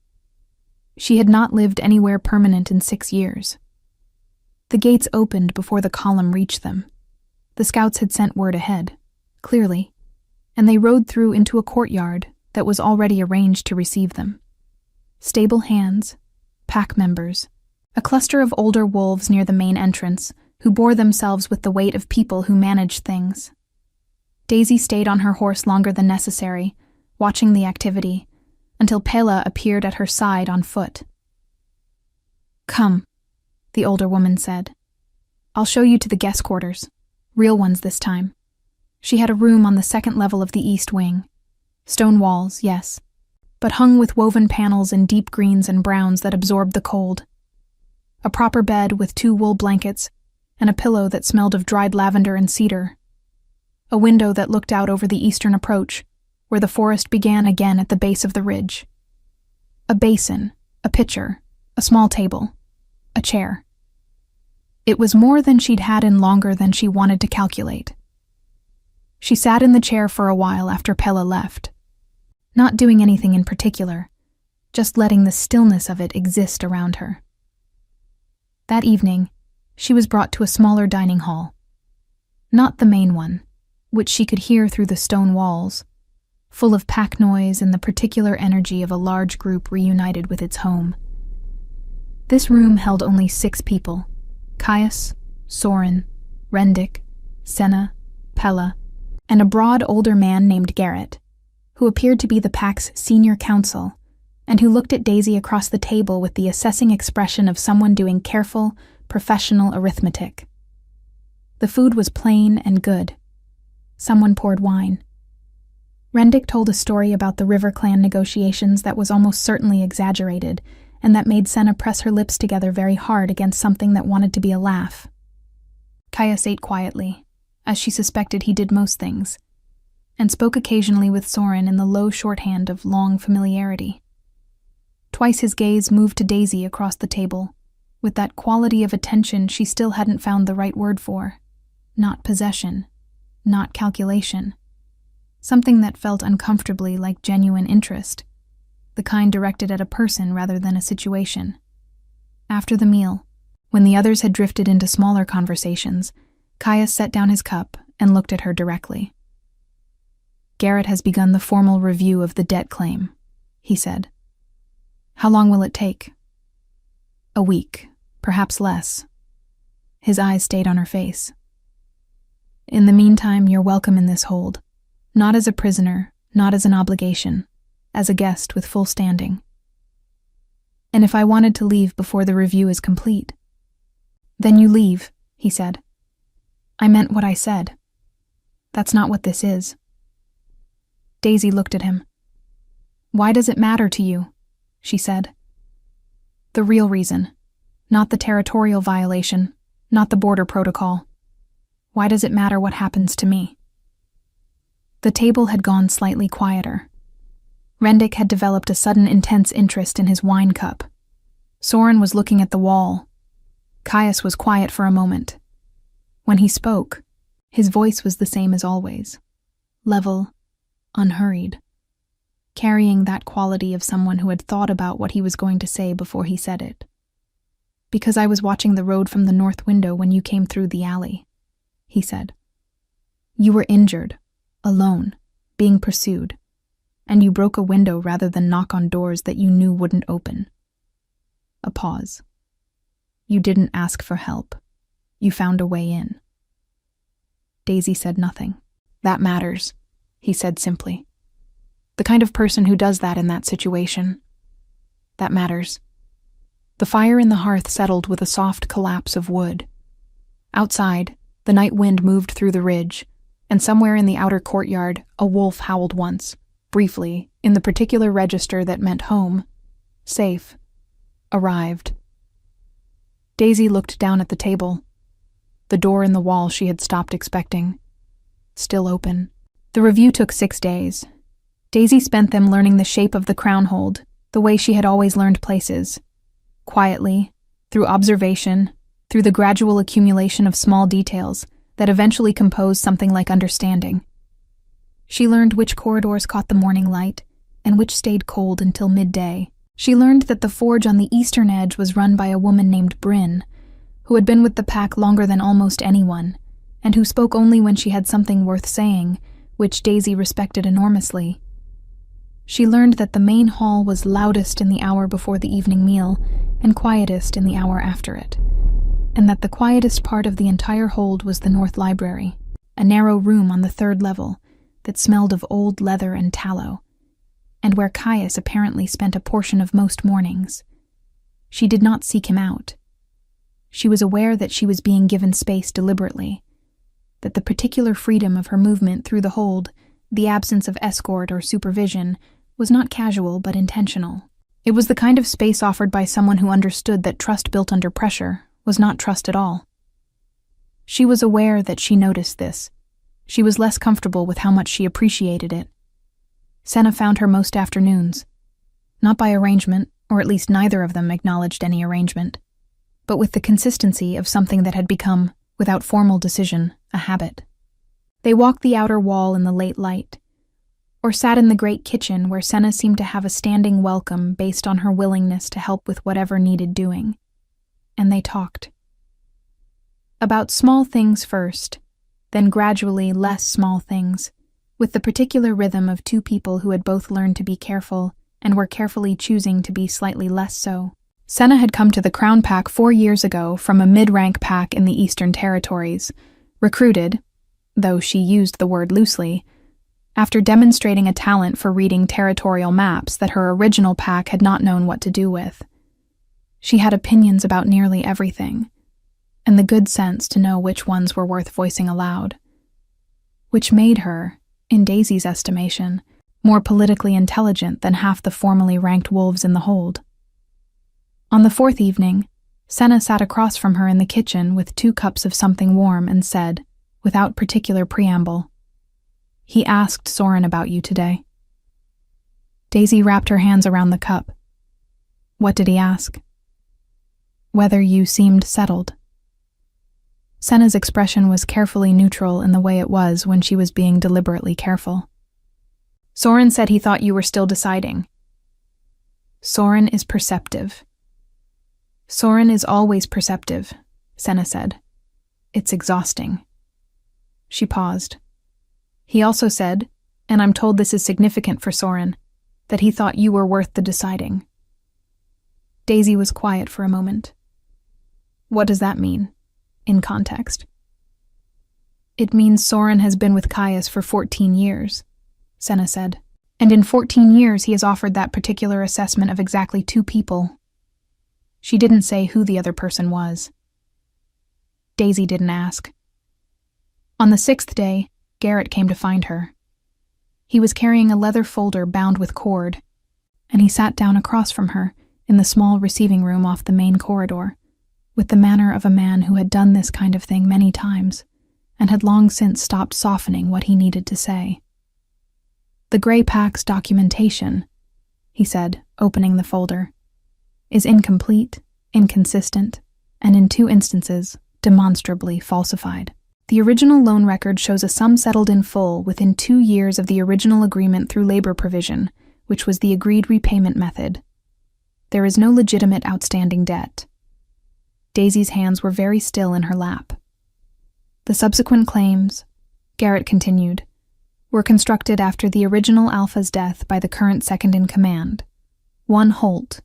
She had not lived anywhere permanent in 6 years. The gates opened before the column reached them. The scouts had sent word ahead, clearly, and they rode through into a courtyard that was already arranged to receive them. Stable hands, pack members, a cluster of older wolves near the main entrance who bore themselves with the weight of people who managed things. Daisy stayed on her horse longer than necessary, watching the activity, until Pela appeared at her side on foot. "Come," the older woman said. "I'll show you to the guest quarters, real ones this time." She had a room on the 2nd level of the east wing. Stone walls, yes, but hung with woven panels in deep greens and browns that absorbed the cold. A proper bed with 2 wool blankets and a pillow that smelled of dried lavender and cedar. A window that looked out over the eastern approach, where the forest began again at the base of the ridge. A basin, a pitcher, a small table, a chair. It was more than she'd had in longer than she wanted to calculate. She sat in the chair for a while after Pella left, not doing anything in particular, just letting the stillness of it exist around her. That evening, she was brought to a smaller dining hall. Not the main one, which she could hear through the stone walls, full of pack noise and the particular energy of a large group reunited with its home. This room held only 6 people, Caius, Soren, Rendick, Senna, Pella, and a broad older man named Garrett, who appeared to be the pack's senior counsel, and who looked at Daisy across the table with the assessing expression of someone doing careful, professional arithmetic. The food was plain and good. Someone poured wine. Rendick told a story about the River Clan negotiations that was almost certainly exaggerated, and that made Senna press her lips together very hard against something that wanted to be a laugh. Caius ate quietly, as she suspected he did most things, and spoke occasionally with Soren in the low shorthand of long familiarity. Twice his gaze moved to Daisy across the table, with that quality of attention she still hadn't found the right word for. Not possession, not calculation. Something that felt uncomfortably like genuine interest, the kind directed at a person rather than a situation. After the meal, when the others had drifted into smaller conversations, Caius set down his cup and looked at her directly. "Garrett has begun the formal review of the debt claim," he said. "How long will it take?" "A week, perhaps less." His eyes stayed on her face. "In the meantime, you're welcome in this hold. Not as a prisoner, not as an obligation, as a guest with full standing. And if I wanted to leave before the review is complete?" "Then you leave," he said. "I meant what I said. That's not what this is." Daisy looked at him. "Why does it matter to you?" she said. "The real reason, not the territorial violation, not the border protocol. Why does it matter what happens to me?" The table had gone slightly quieter. Rendick had developed a sudden intense interest in his wine cup. Soren was looking at the wall. Caius was quiet for a moment. When he spoke, his voice was the same as always, level, unhurried, carrying that quality of someone who had thought about what he was going to say before he said it. "Because I was watching the road from the north window when you came through the alley," he said. "You were injured, alone, being pursued, and you broke a window rather than knock on doors that you knew wouldn't open." A pause. "You didn't ask for help. You found a way in." Daisy said nothing. "That matters," he said simply. "The kind of person who does that in that situation. That matters." The fire in the hearth settled with a soft collapse of wood. Outside, the night wind moved through the ridge, and somewhere in the outer courtyard, a wolf howled once, briefly, in the particular register that meant home, safe, arrived. Daisy looked down at the table. The door in the wall she had stopped expecting. Still open. The review took 6 days. Daisy spent them learning the shape of the crown hold, the way she had always learned places. Quietly, through observation, through the gradual accumulation of small details that eventually composed something like understanding. She learned which corridors caught the morning light, and which stayed cold until midday. She learned that the forge on the eastern edge was run by a woman named Bryn, who had been with the pack longer than almost anyone, and who spoke only when she had something worth saying, which Daisy respected enormously. She learned that the main hall was loudest in the hour before the evening meal, and quietest in the hour after it, and that the quietest part of the entire hold was the North Library, a narrow room on the 3rd level that smelled of old leather and tallow, and where Caius apparently spent a portion of most mornings. She did not seek him out. She was aware that she was being given space deliberately, that the particular freedom of her movement through the hold, the absence of escort or supervision, was not casual but intentional. It was the kind of space offered by someone who understood that trust built under pressure was not trust at all. She was aware that she noticed this. She was less comfortable with how much she appreciated it. Senna found her most afternoons, not by arrangement, or at least neither of them acknowledged any arrangement, but with the consistency of something that had become, without formal decision, a habit. They walked the outer wall in the late light, or sat in the great kitchen where Senna seemed to have a standing welcome based on her willingness to help with whatever needed doing. And they talked. About small things first, then gradually less small things, with the particular rhythm of two people who had both learned to be careful and were carefully choosing to be slightly less so. Senna had come to the Crown Pack 4 years ago from a mid-rank pack in the Eastern Territories, recruited, though she used the word loosely, after demonstrating a talent for reading territorial maps that her original pack had not known what to do with. She had opinions about nearly everything, and the good sense to know which ones were worth voicing aloud, which made her, in Daisy's estimation, more politically intelligent than half the formally ranked wolves in the hold. On the 4th evening, Senna sat across from her in the kitchen with 2 cups of something warm and said, without particular preamble, "He asked Soren about you today." Daisy wrapped her hands around the cup. "What did he ask?" "Whether you seemed settled." Senna's expression was carefully neutral in the way it was when she was being deliberately careful. "Soren said he thought you were still deciding." "Soren is perceptive." "Soren is always perceptive," Senna said. "It's exhausting." She paused. "He also said, and I'm told this is significant for Soren, that he thought you were worth the deciding." Daisy was quiet for a moment. "What does that mean, in context?" "It means Soren has been with Caius for 14 years, Senna said. "And in 14 years he has offered that particular assessment of exactly 2 people. She didn't say who the other person was." Daisy didn't ask. On the 6th day, Garrett came to find her. He was carrying a leather folder bound with cord, and he sat down across from her in the small receiving room off the main corridor, with the manner of a man who had done this kind of thing many times, and had long since stopped softening what he needed to say. "The Grey Pack's documentation," he said, opening the folder, "is incomplete, inconsistent, and in 2 instances, demonstrably falsified. The original loan record shows a sum settled in full within 2 years of the original agreement through labor provision, which was the agreed repayment method. There is no legitimate outstanding debt." Daisy's hands were very still in her lap. "The subsequent claims," Garrett continued, "were constructed after the original Alpha's death by the current second-in-command, one Holt,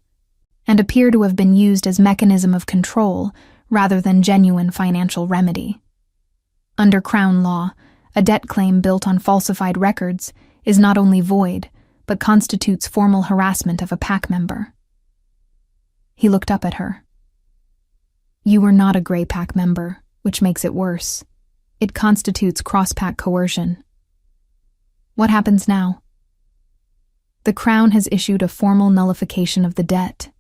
and appear to have been used as mechanism of control rather than genuine financial remedy. Under Crown law, a debt claim built on falsified records is not only void, but constitutes formal harassment of a pack member." He looked up at her. "You were not a Grey Pack member, which makes it worse. It constitutes cross-pack coercion." "What happens now?" "The Crown has issued a formal nullification of the debt,"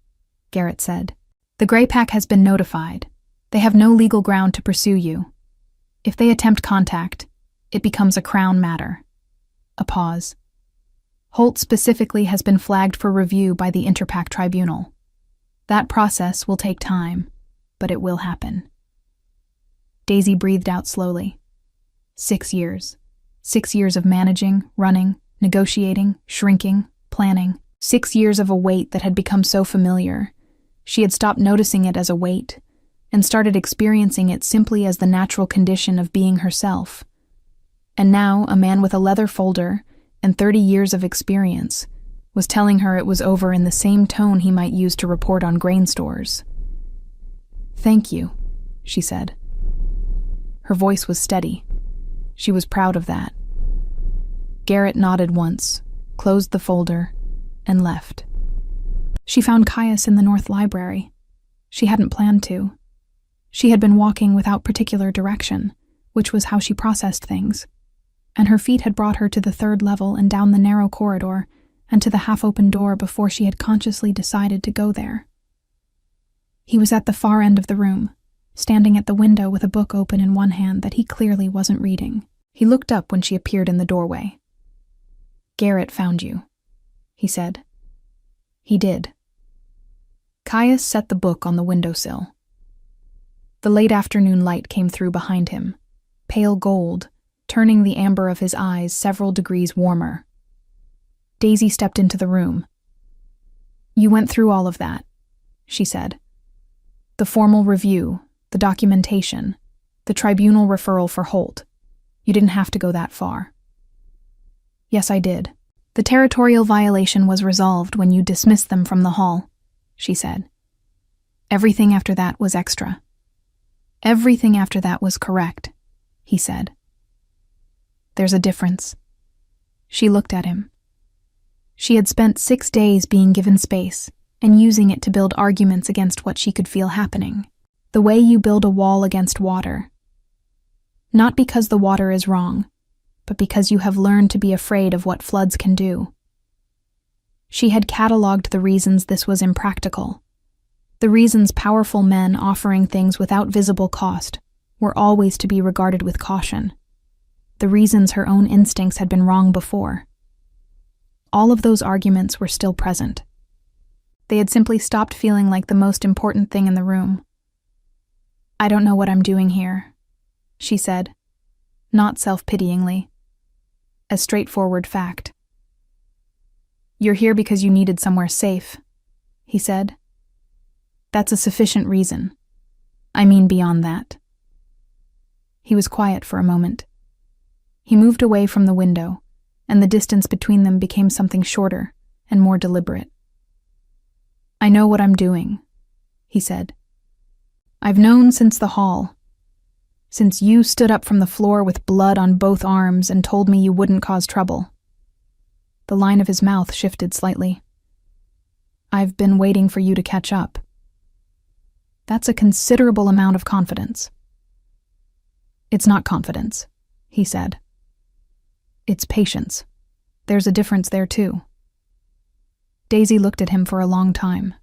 Garrett said. "The Grey Pack has been notified. They have no legal ground to pursue you. If they attempt contact, it becomes a Crown matter." A pause. "Holt specifically has been flagged for review by the Interpack Tribunal. That process will take time, but it will happen." Daisy breathed out slowly. 6 years. 6 years of managing, running, negotiating, shrinking, planning. 6 years of a weight that had become so familiar. She had stopped noticing it as a weight, and started experiencing it simply as the natural condition of being herself. And now a man with a leather folder and 30 years of experience was telling her it was over in the same tone he might use to report on grain stores. "Thank you," she said. Her voice was steady. She was proud of that. Garrett nodded once, closed the folder, and left. She found Caius in the North Library. She hadn't planned to. She had been walking without particular direction, which was how she processed things, and her feet had brought her to the 3rd level and down the narrow corridor and to the half-open door before she had consciously decided to go there. He was at the far end of the room, standing at the window with a book open in one hand that he clearly wasn't reading. He looked up when she appeared in the doorway. "Garrett found you," he said. He did. Caius set the book on the windowsill. The late afternoon light came through behind him, pale gold, turning the amber of his eyes several degrees warmer. Daisy stepped into the room. "You went through all of that," she said. "The formal review, the documentation, the tribunal referral for Holt. You didn't have to go that far." "Yes, I did. The territorial violation was resolved when you dismissed them from the hall," she said. Everything after that was extra. Everything after that was correct, he said. There's a difference. She looked at him. She had spent 6 days being given space and using it to build arguments against what she could feel happening. The way you build a wall against water. Not because the water is wrong, but because you have learned to be afraid of what floods can do. She had cataloged the reasons this was impractical. The reasons powerful men offering things without visible cost were always to be regarded with caution. The reasons her own instincts had been wrong before. All of those arguments were still present. They had simply stopped feeling like the most important thing in the room. I don't know what I'm doing here, she said, not self-pityingly. A straightforward fact. You're here because you needed somewhere safe, he said. That's a sufficient reason. I mean beyond that. He was quiet for a moment. He moved away from the window, and the distance between them became something shorter and more deliberate. I know what I'm doing, he said. I've known since the hall. Since you stood up from the floor with blood on both arms and told me you wouldn't cause trouble. The line of his mouth shifted slightly. I've been waiting for you to catch up. That's a considerable amount of confidence. It's not confidence, he said. It's patience. There's a difference there too. Daisy looked at him for a long time.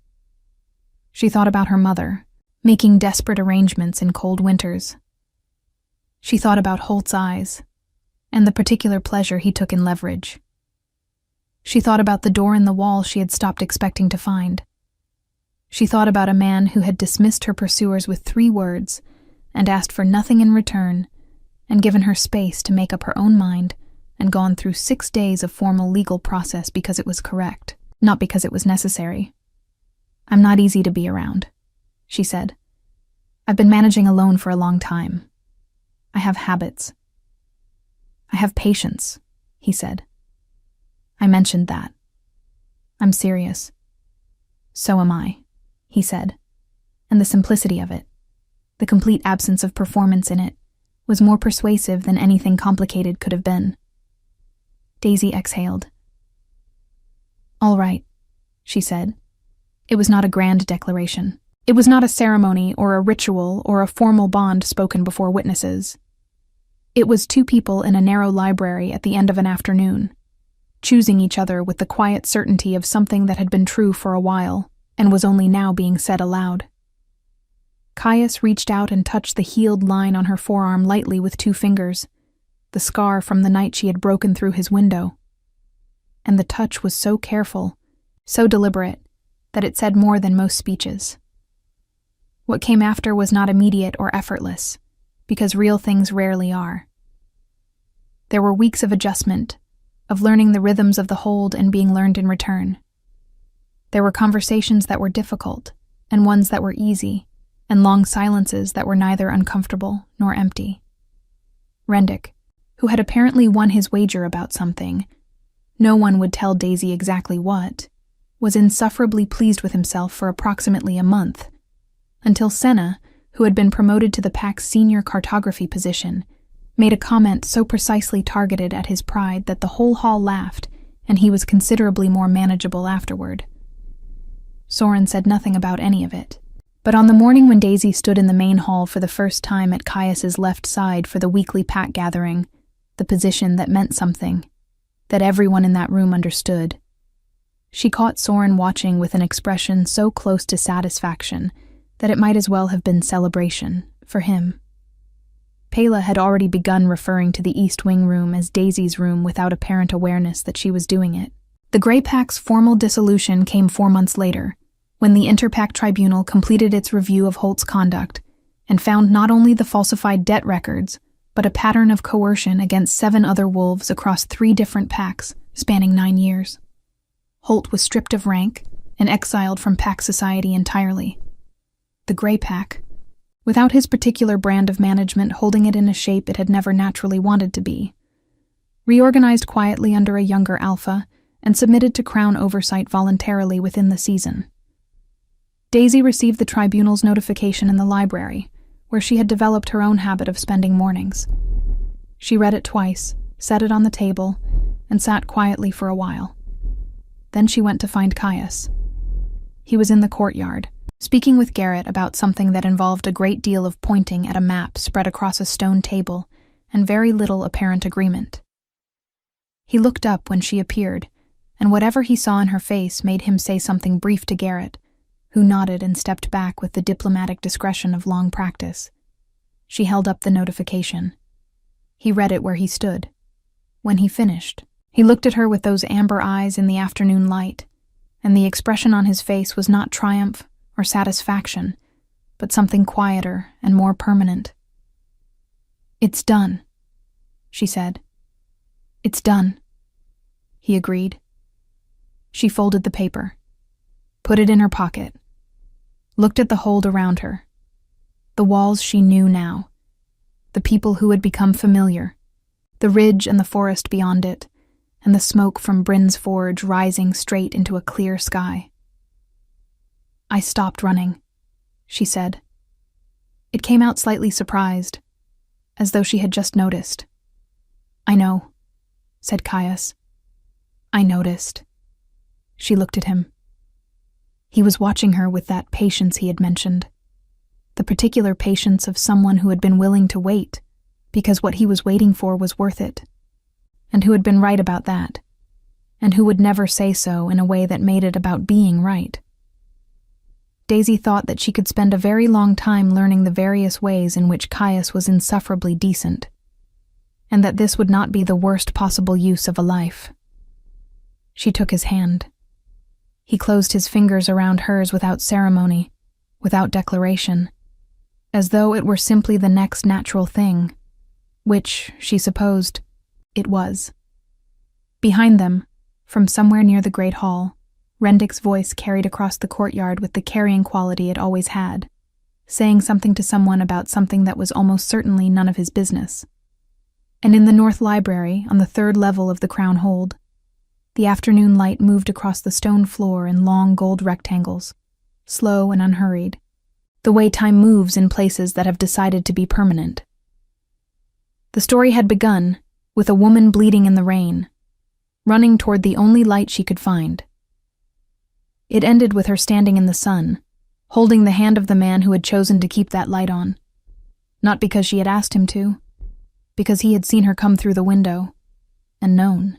She thought about her mother, making desperate arrangements in cold winters. She thought about Holt's eyes, and the particular pleasure he took in leverage. She thought about the door in the wall she had stopped expecting to find. She thought about a man who had dismissed her pursuers with 3 words and asked for nothing in return, and given her space to make up her own mind and gone through 6 days of formal legal process because it was correct, not because it was necessary. I'm not easy to be around, she said. I've been managing alone for a long time. I have habits. I have patience, he said. I mentioned that. I'm serious. So am I, he said, and the simplicity of it, the complete absence of performance in it, was more persuasive than anything complicated could have been. Daisy exhaled. All right, she said. It was not a grand declaration. It was not a ceremony or a ritual or a formal bond spoken before witnesses. It was 2 people in a narrow library at the end of an afternoon, choosing each other with the quiet certainty of something that had been true for a while and was only now being said aloud. Caius reached out and touched the healed line on her forearm lightly with 2 fingers, the scar from the night she had broken through his window. And the touch was so careful, so deliberate, that it said more than most speeches. What came after was not immediate or effortless, because real things rarely are. There were weeks of adjustment, of learning the rhythms of the hold and being learned in return. There were conversations that were difficult, and ones that were easy, and long silences that were neither uncomfortable nor empty. Rendick, who had apparently won his wager about something, no one would tell Daisy exactly what, was insufferably pleased with himself for approximately a month, until Senna, who had been promoted to the pack's senior cartography position, made a comment so precisely targeted at his pride that the whole hall laughed, and he was considerably more manageable afterward. Soren said nothing about any of it, but on the morning when Daisy stood in the main hall for the first time at Caius's left side for the weekly pack gathering, the position that meant something, that everyone in that room understood, she caught Soren watching with an expression so close to satisfaction that it might as well have been celebration for him. Pela had already begun referring to the East Wing room as Daisy's room without apparent awareness that she was doing it. The Grey Pack's formal dissolution came 4 months later, when the Interpack Tribunal completed its review of Holt's conduct and found not only the falsified debt records, but a pattern of coercion against 7 other wolves across 3 different packs spanning 9 years. Holt was stripped of rank and exiled from pack society entirely. The Grey Pack, without his particular brand of management holding it in a shape it had never naturally wanted to be, reorganized quietly under a younger alpha and submitted to Crown oversight voluntarily within the season. Daisy received the tribunal's notification in the library, where she had developed her own habit of spending mornings. She read it twice, set it on the table, and sat quietly for a while. Then she went to find Caius. He was in the courtyard, speaking with Garrett about something that involved a great deal of pointing at a map spread across a stone table and very little apparent agreement. He looked up when she appeared, and whatever he saw in her face made him say something brief to Garrett, who nodded and stepped back with the diplomatic discretion of long practice. She held up the notification. He read it where he stood. When he finished, he looked at her with those amber eyes in the afternoon light, and the expression on his face was not triumph or satisfaction, but something quieter and more permanent. "It's done," she said. "It's done," he agreed. She folded the paper, put it in her pocket, looked at the hold around her, the walls she knew now, the people who had become familiar, the ridge and the forest beyond it, and the smoke from Bryn's forge rising straight into a clear sky. "I stopped running," she said. It came out slightly surprised, as though she had just noticed. "I know," said Caius. "I noticed." She looked at him. He was watching her with that patience he had mentioned, the particular patience of someone who had been willing to wait, because what he was waiting for was worth it, and who had been right about that, and who would never say so in a way that made it about being right. Daisy thought that she could spend a very long time learning the various ways in which Caius was insufferably decent, and that this would not be the worst possible use of a life. She took his hand. He closed his fingers around hers without ceremony, without declaration, as though it were simply the next natural thing, which, she supposed, it was. Behind them, from somewhere near the great hall, Rendick's voice carried across the courtyard with the carrying quality it always had, saying something to someone about something that was almost certainly none of his business. And in the North Library, on the third level of the Crown Hold, the afternoon light moved across the stone floor in long gold rectangles, slow and unhurried, the way time moves in places that have decided to be permanent. The story had begun with a woman bleeding in the rain, running toward the only light she could find. It ended with her standing in the sun, holding the hand of the man who had chosen to keep that light on, not because she had asked him to, because he had seen her come through the window and known.